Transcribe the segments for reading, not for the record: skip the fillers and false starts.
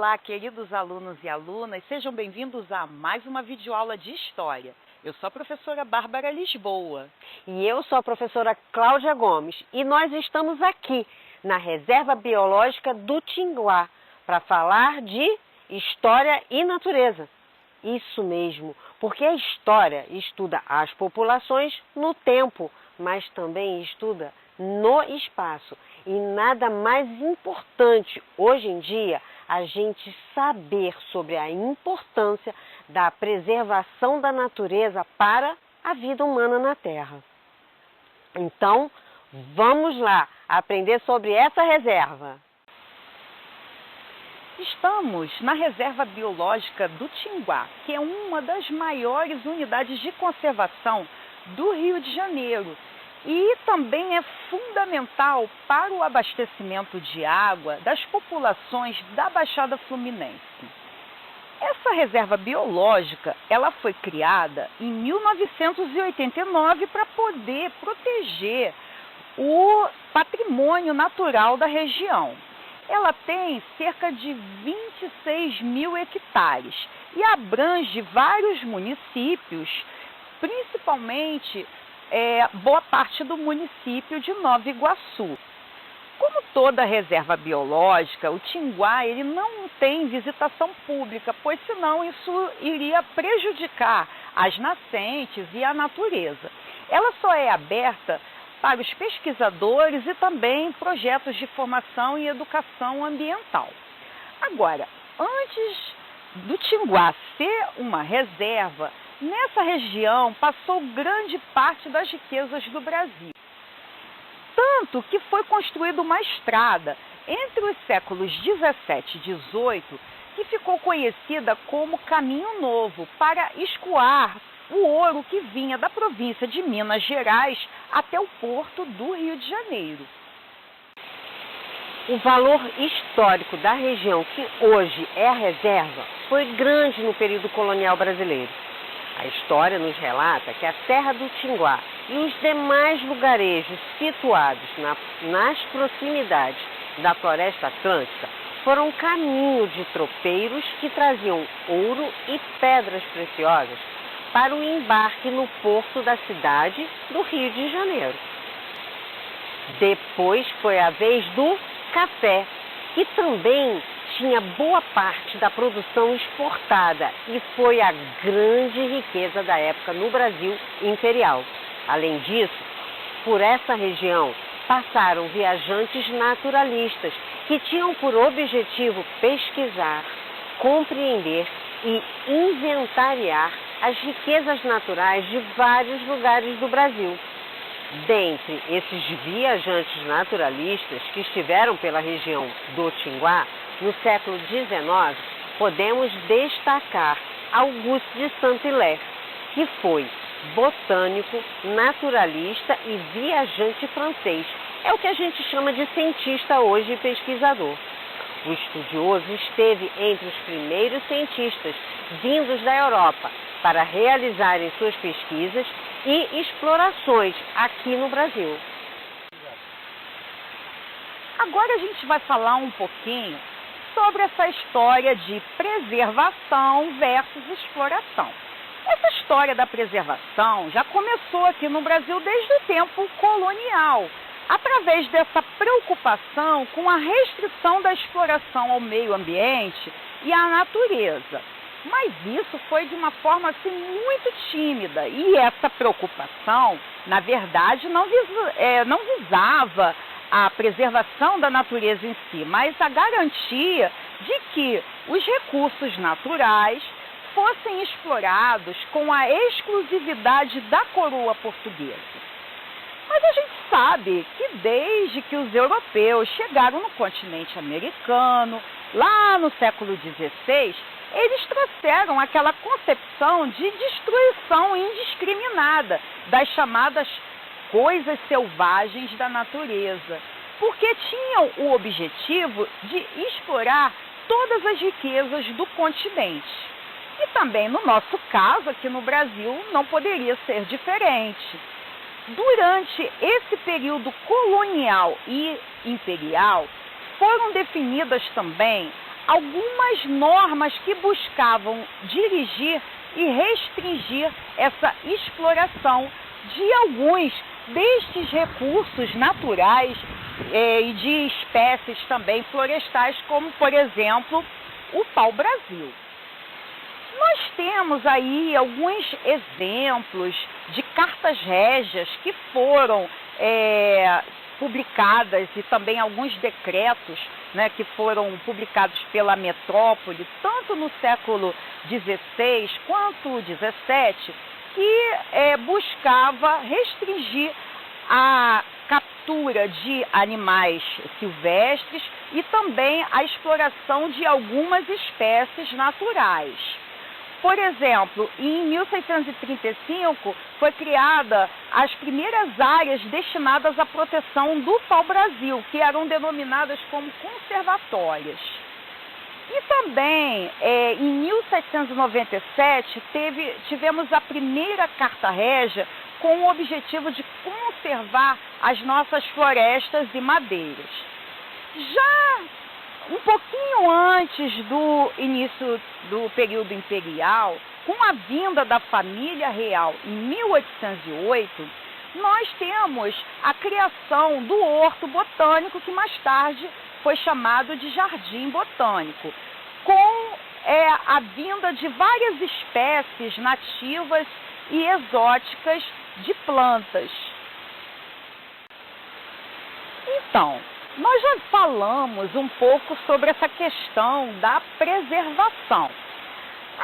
Olá, queridos alunos e alunas, sejam bem-vindos a mais uma videoaula de História. Eu sou a professora Bárbara Lisboa. E eu sou a professora Cláudia Gomes e nós estamos aqui na Reserva Biológica do Tinguá para falar de História e Natureza. Isso mesmo, porque a história estuda as populações no tempo, mas também estuda no espaço. E nada mais importante hoje em dia a gente saber sobre a importância da preservação da natureza para a vida humana na Terra. Então, vamos lá aprender sobre essa reserva. Estamos na Reserva Biológica do Tinguá, que é uma das maiores unidades de conservação do Rio de Janeiro e também é fundamental para o abastecimento de água das populações da Baixada Fluminense. Essa reserva biológica, ela foi criada em 1989 para poder proteger o patrimônio natural da região. Ela tem cerca de 26 mil hectares e abrange vários municípios, principalmente boa parte do município de Nova Iguaçu. Como toda reserva biológica, o Tinguá ele não tem visitação pública, pois senão isso iria prejudicar as nascentes e a natureza. Ela só é aberta para os pesquisadores e também projetos de formação e educação ambiental. Agora, antes do Tinguá ser uma reserva, nessa região passou grande parte das riquezas do Brasil. Tanto que foi construída uma estrada entre os séculos 17 e 18, que ficou conhecida como Caminho Novo, para escoar o ouro que vinha da província de Minas Gerais até o porto do Rio de Janeiro. O valor histórico da região que hoje é a reserva foi grande no período colonial brasileiro. A história nos relata que a Serra do Tinguá e os demais lugarejos situados nas proximidades da Floresta Atlântica foram caminho de tropeiros que traziam ouro e pedras preciosas para o embarque no porto da cidade do Rio de Janeiro. Depois foi a vez do café, que também tinha boa parte da produção exportada e foi a grande riqueza da época no Brasil imperial. Além disso, por essa região passaram viajantes naturalistas que tinham por objetivo pesquisar, compreender e inventariar as riquezas naturais de vários lugares do Brasil. Dentre esses viajantes naturalistas que estiveram pela região do Tinguá, no século XIX, podemos destacar Auguste de Saint-Hilaire, que foi botânico, naturalista e viajante francês. É o que a gente chama de cientista hoje e pesquisador. O estudioso esteve entre os primeiros cientistas vindos da Europa para realizarem suas pesquisas e explorações aqui no Brasil. Agora a gente vai falar um pouquinho sobre essa história de preservação versus exploração. Essa história da preservação já começou aqui no Brasil desde o tempo colonial, através dessa preocupação com a restrição da exploração ao meio ambiente e à natureza. Mas isso foi de uma forma assim, muito tímida e essa preocupação, na verdade, não visava a preservação da natureza em si, mas a garantia de que os recursos naturais fossem explorados com a exclusividade da coroa portuguesa. Mas a gente sabe que desde que os europeus chegaram no continente americano, lá no século XVI, eles trouxeram aquela concepção de destruição indiscriminada das chamadas coisas selvagens da natureza, porque tinham o objetivo de explorar todas as riquezas do continente. E também no nosso caso, aqui no Brasil, não poderia ser diferente. Durante esse período colonial e imperial, foram definidas também algumas normas que buscavam dirigir e restringir essa exploração de alguns destes recursos naturais e de espécies também florestais, como, por exemplo, o pau-brasil. Nós temos aí alguns exemplos de cartas régias que foram publicadas e também alguns decretos, né, que foram publicados pela metrópole, tanto no século XVI quanto XVII, que buscava restringir a captura de animais silvestres e também a exploração de algumas espécies naturais. Por exemplo, em 1635 foi criada as primeiras áreas destinadas à proteção do pau-brasil, que eram denominadas como conservatórias. E também, em 1797, tivemos a primeira Carta Régia com o objetivo de conservar as nossas florestas e madeiras. Já um pouquinho antes do início do período imperial, com a vinda da família real em 1808, nós temos a criação do Horto Botânico, que mais tarde foi chamado de Jardim Botânico, com a vinda de várias espécies nativas e exóticas de plantas. Então, nós já falamos um pouco sobre essa questão da preservação.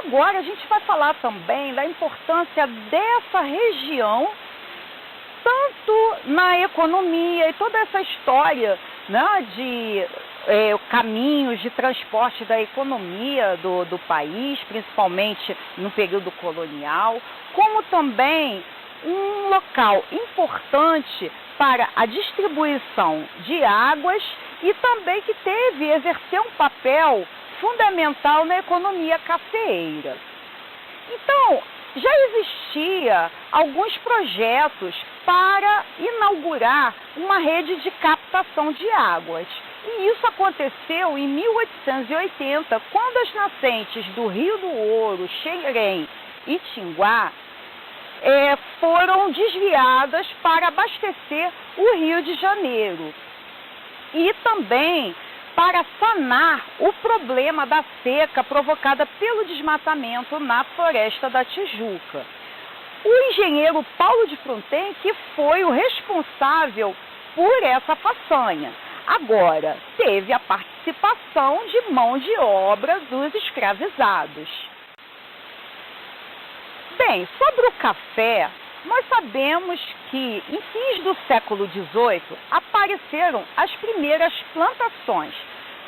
Agora a gente vai falar também da importância dessa região, tanto na economia e toda essa história, né, de caminhos de transporte da economia do país, principalmente no período colonial, como também um local importante para a distribuição de águas e também que exerceu um papel fundamental na economia cafeeira. Então, já existia alguns projetos para inaugurar uma rede de captação de águas. E isso aconteceu em 1880, quando as nascentes do Rio do Ouro, Xerém e Tinguá foram desviadas para abastecer o Rio de Janeiro e também para sanar o problema da seca provocada pelo desmatamento na Floresta da Tijuca. O engenheiro Paulo de Fronten, que foi o responsável por essa façanha. Agora, teve a participação de mão de obra dos escravizados. Bem, sobre o café, nós sabemos que em fins do século XVIII apareceram as primeiras plantações,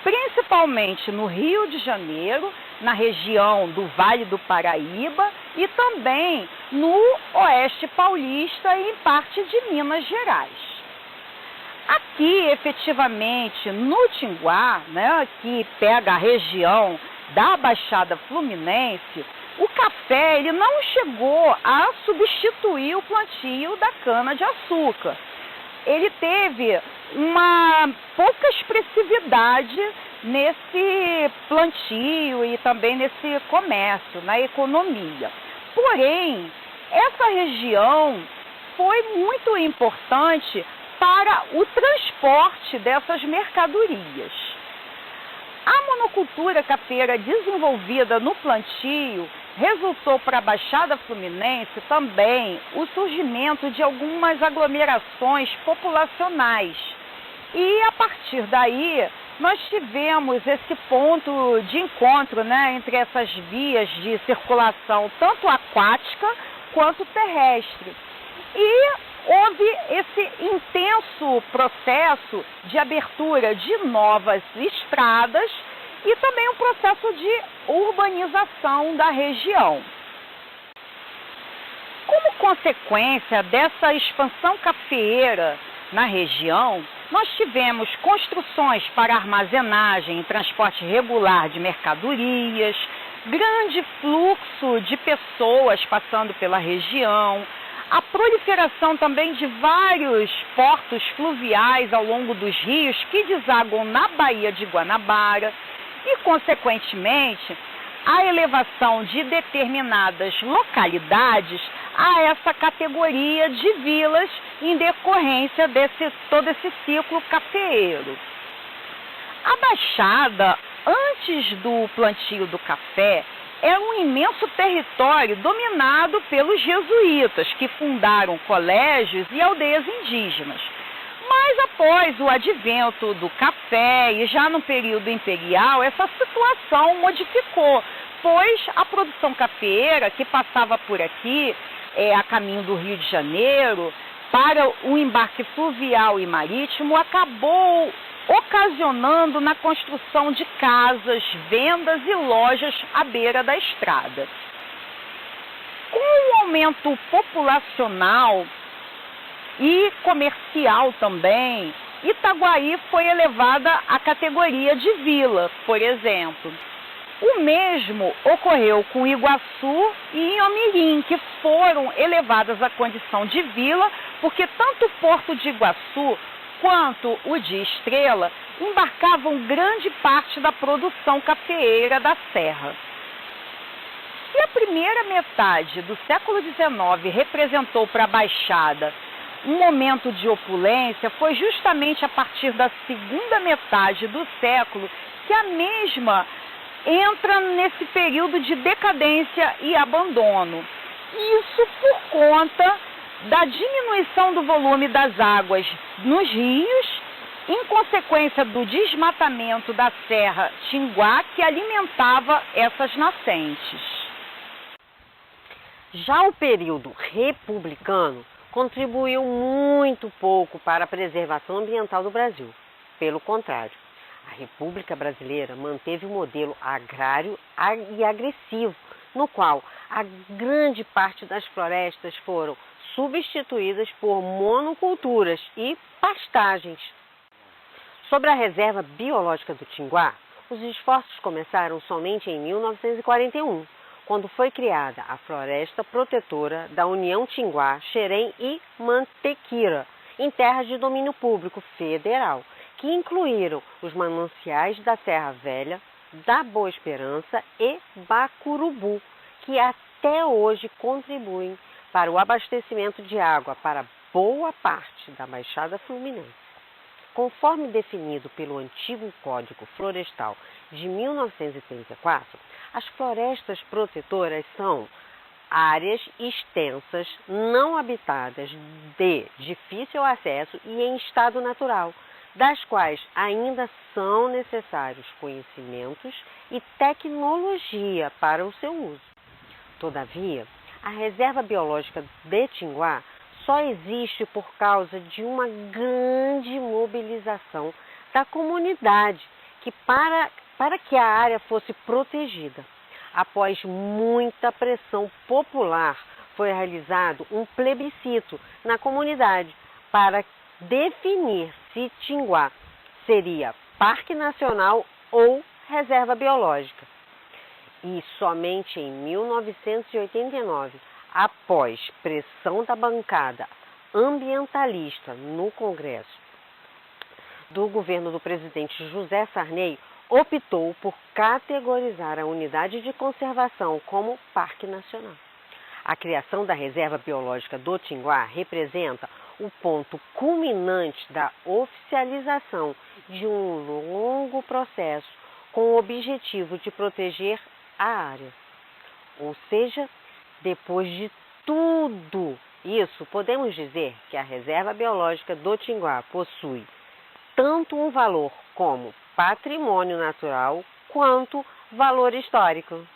principalmente no Rio de Janeiro, na região do Vale do Paraíba e também no Oeste Paulista e em parte de Minas Gerais. Aqui, efetivamente, no Tinguá, né, que pega a região da Baixada Fluminense, o café ele não chegou a substituir o plantio da cana-de-açúcar. Ele teve uma pouca expressividade nesse plantio e também nesse comércio, na economia. Porém, essa região foi muito importante para o transporte dessas mercadorias. A monocultura cafeira desenvolvida no plantio resultou para a Baixada Fluminense também o surgimento de algumas aglomerações populacionais. E a partir daí nós tivemos esse ponto de encontro, né, entre essas vias de circulação tanto aquática quanto terrestre. E houve esse intenso processo de abertura de novas estradas e também um processo de urbanização da região. Como consequência dessa expansão cafeeira na região, nós tivemos construções para armazenagem e transporte regular de mercadorias, grande fluxo de pessoas passando pela região, a proliferação também de vários portos fluviais ao longo dos rios que desaguam na Baía de Guanabara e, consequentemente, a elevação de determinadas localidades a essa categoria de vilas em decorrência desse todo esse ciclo cafeeiro. A Baixada, antes do plantio do café, era um imenso território dominado pelos jesuítas, que fundaram colégios e aldeias indígenas. Mas após o advento do café e já no período imperial, essa situação modificou, pois a produção cafeeira que passava por aqui, a caminho do Rio de Janeiro, para o embarque fluvial e marítimo, acabou ocasionando na construção de casas, vendas e lojas à beira da estrada. Com o aumento populacional e comercial também, Itaguaí foi elevada à categoria de vila, por exemplo. O mesmo ocorreu com Iguaçu e Inhomirim, que foram elevadas à condição de vila, porque tanto o Porto de Iguaçu quanto o de Estrela embarcavam grande parte da produção cafeeira da Serra. Se a primeira metade do século XIX representou para a Baixada um momento de opulência, foi justamente a partir da segunda metade do século que a mesma entra nesse período de decadência e abandono. Isso por conta da diminuição do volume das águas nos rios, em consequência do desmatamento da Serra Tinguá, que alimentava essas nascentes. Já o período republicano contribuiu muito pouco para a preservação ambiental do Brasil. Pelo contrário, a República Brasileira manteve um modelo agrário e agressivo, no qual a grande parte das florestas foram substituídas por monoculturas e pastagens. Sobre a reserva biológica do Tinguá, os esforços começaram somente em 1941, quando foi criada a Floresta Protetora da União Tinguá, Xerém e Mantequira, em terras de domínio público federal, que incluíram os mananciais da Serra Velha, da Boa Esperança e Bacurubu, que até hoje contribuem para o abastecimento de água para boa parte da Baixada Fluminense. Conforme definido pelo antigo Código Florestal de 1934, as florestas protetoras são áreas extensas, não habitadas, de difícil acesso e em estado natural, das quais ainda são necessários conhecimentos e tecnologia para o seu uso. Todavia, a Reserva Biológica de Tinguá só existe por causa de uma grande mobilização da comunidade para que a área fosse protegida. Após muita pressão popular, foi realizado um plebiscito na comunidade para definir se Tinguá seria Parque Nacional ou Reserva Biológica. E somente em 1989, após pressão da bancada ambientalista no Congresso do governo do presidente José Sarney, optou por categorizar a unidade de conservação como Parque Nacional. A criação da Reserva Biológica do Tinguá representa o ponto culminante da oficialização de um longo processo com o objetivo de proteger a área. Ou seja, depois de tudo isso, podemos dizer que a Reserva Biológica do Tinguá possui tanto um valor como patrimônio natural quanto valor histórico.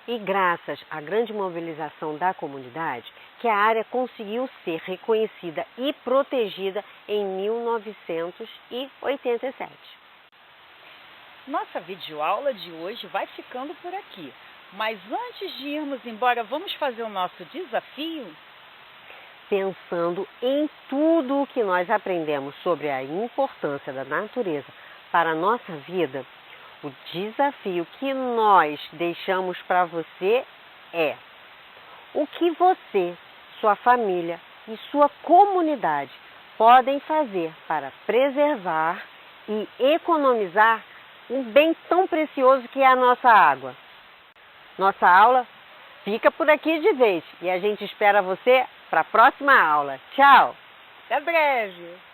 E graças à grande mobilização da comunidade, que a área conseguiu ser reconhecida e protegida em 1987. Nossa videoaula de hoje vai ficando por aqui. Mas antes de irmos embora, vamos fazer o nosso desafio? Pensando em tudo o que nós aprendemos sobre a importância da natureza para a nossa vida, o desafio que nós deixamos para você é: o que você, sua família e sua comunidade podem fazer para preservar e economizar um bem tão precioso que é a nossa água. Nossa aula fica por aqui de vez e a gente espera você para a próxima aula. Tchau! Até breve!